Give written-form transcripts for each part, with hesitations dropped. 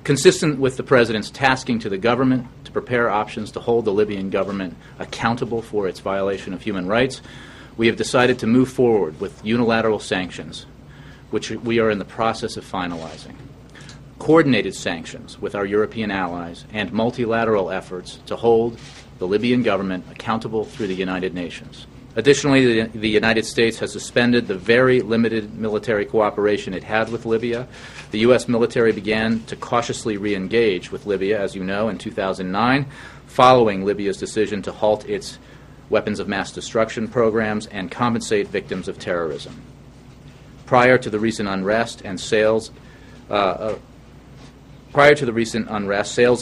Consistent with the President's tasking to the government to prepare options to hold the Libyan government accountable for its violation of human rights, we have decided to move forward with unilateral sanctions, which we are in the process of finalizing. Coordinated sanctions with our European allies and multilateral efforts to hold the Libyan government accountable through the United Nations. Additionally, the United States has suspended the very limited military cooperation it had with Libya. The U.S. military began to cautiously re-engage with Libya, as you know, in 2009, following Libya's decision to halt its weapons of mass destruction programs and compensate victims of terrorism. Prior to the recent unrest, sales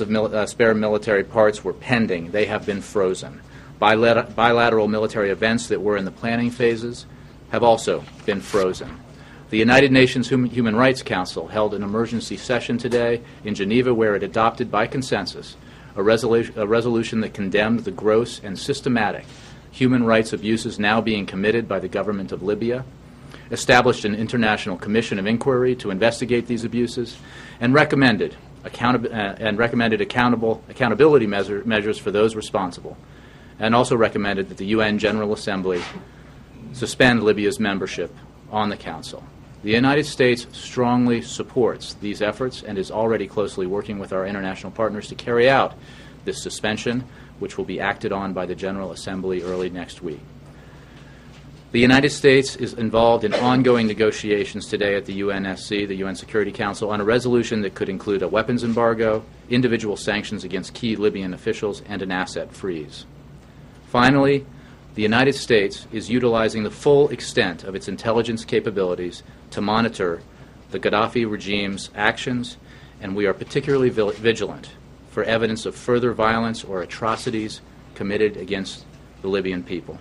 of spare military parts were pending. They have been frozen. Bilateral military events that were in the planning phases have also been frozen. The United Nations Human Rights Council held an emergency session today in Geneva where it adopted by consensus a resolution that condemned the gross and systematic human rights abuses now being committed by the government of Libya, established an international commission of inquiry to investigate these abuses, and recommended accountability measures for those responsible, and also recommended that the UN General Assembly suspend Libya's membership on the Council. The United States strongly supports these efforts and is already closely working with our international partners to carry out this suspension, which will be acted on by the General Assembly early next week. The United States is involved in ongoing negotiations today at the UNSC, the UN Security Council, on a resolution that could include a weapons embargo, individual sanctions against key Libyan officials, and an asset freeze. Finally, the United States is utilizing the full extent of its intelligence capabilities to monitor the Gaddafi regime's actions, and we are particularly vigilant for evidence of further violence or atrocities committed against the Libyan people.